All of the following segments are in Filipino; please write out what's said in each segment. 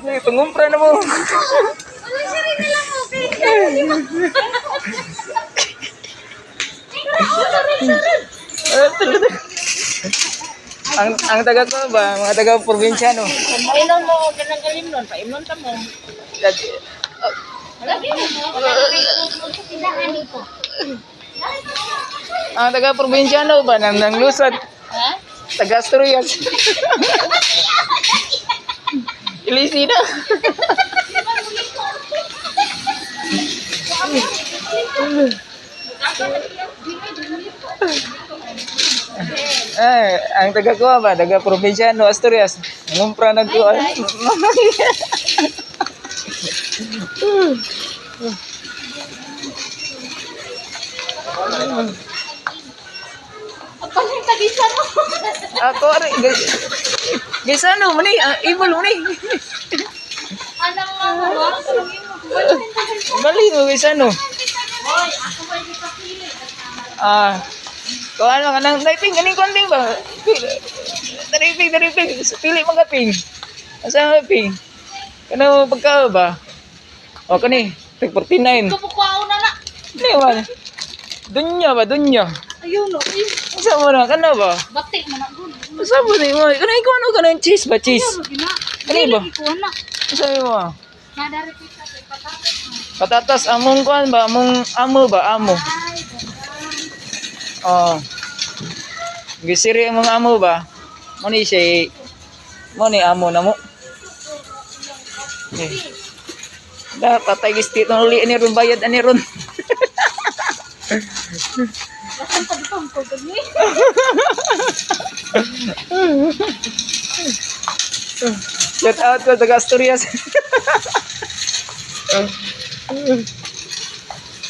Ay, pangumpra na mo. Wala siya rin lang mo. Ang taga ko ba, mga taga probinsya no. Painom mo, ganang-galim nun. Painom ka mo. Lagi mo. Tindahan dito. Ang taga probinsya no ba, nang lusad. Ha? Taga Asturias. Ilisi na. Ang taga ko ba, taga probinsyano Asturias. Ngumpra na ko. Paling tagisan mo. Ako ari guys ano mani, ibol mani. Anang mga tulungin mo. Bali mo guys ano. Hoy, ako ba yung kapili? Kung ano ka nang naiping, galing konting ba? Dariping, pili mga ping. Asa mga ping? Kano pagka ba? O kani, tag 49. Kapukwao na na. Ano ba? Dunya. Ayun no. Asa mo na, kano ba? Batik mo na gud. Asa mo na mo? Kano ikaw ano ka ng cheese ba? Cheese? Ano ba? Ikuha na. Asa mo? Nadari kita sa patatas mo. Patatas, among kuan ba? Among amo ba? Amo. Ay, Oh. Gisiri ang mga amo ba? Muni siya, muni amo na mo. Dah patay gisti tong uli ni ron bayad ani ron. Lasan pa dito ang kogod ni. Shout out ko taga Asturias.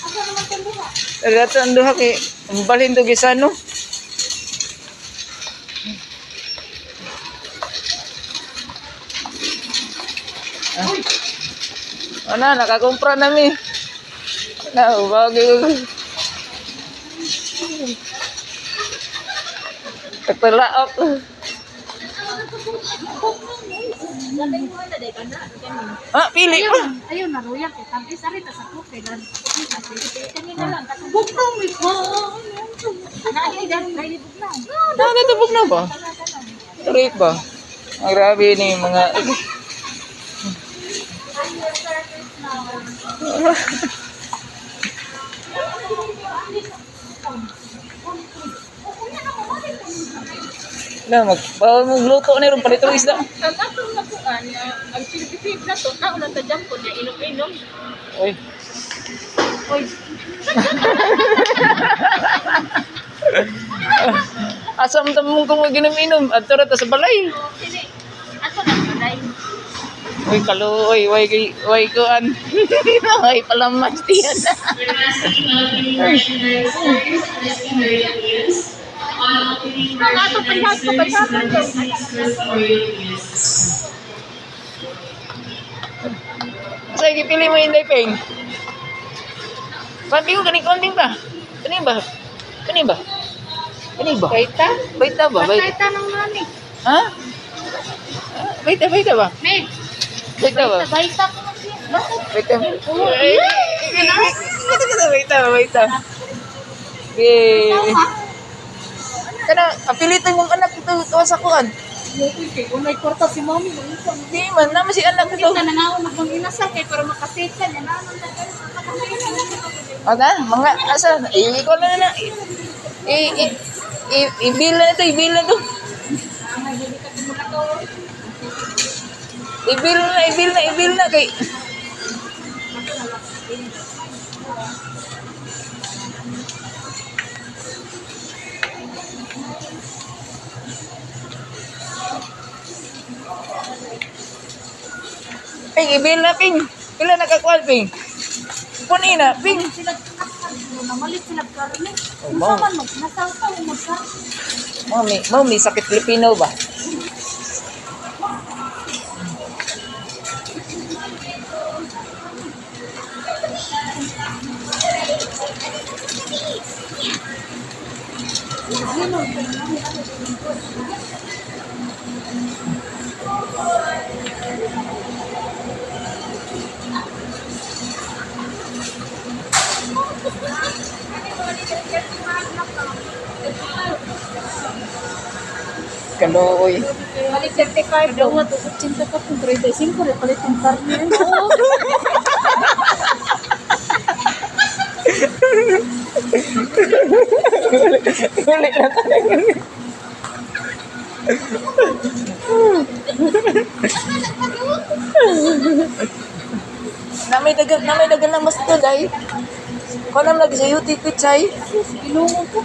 Asa naman tong duha? Dato ang duha kay balhin to gisano. Ana nakakumpra nami. Na bagay. Kapalaok. Lamay mo na day kana. Pili pa. Ayun na royal kay tabi sa rita sa kuke dan. Kanina lang katubog mi ko. Ana ay dan kay bugnaw. Natubog na ba? Trip ba? Ang grabe ni mga bawal magluto ni ron palito ng isda. Ang atong nakuan ang silbisip na to tao na tajam ko niya inom-inom. Oy. Oy. Asam tamong kung ginom-inom adto ra ta sa balay. Sini. Ato na balay. Uy, kaluoy, way kuan. Ay, palamas diyan. Ang ato payag ko payag ko. Say, gipili mo Inday Peng. Pati ko konting ba? Kani ba? Baita? Baita ba? Baita nang nani. Ha? Baita ba? Ne. Baita ba? Baita ko na siya. Baita. Baita. Kana apilitan mong anak ito kawas akuan. Okay, unay kwarta si mami. Di man naman si anak ito. Kita na nga ako mag-inasal kay para makasita niya. Nanon na kayo. Ada, mga asa, ikaw na. Ibilan ito. Ibil na kay. Ping, ibil na ping. Pila nakakuan ping. Puni na ping. Namalit sila karne. Mau. Sama mo, nasaw mo ka. Mami sakit Filipino ba? Kaluoy. Balik 35 daw. Dawa to, 80 ka kung 35 rin palit yung karne. Oo. Ulit na tayo. Namay dagan lang mas to, day. Kung naman lagi sa'yo, tipit, say. Ilungo ko.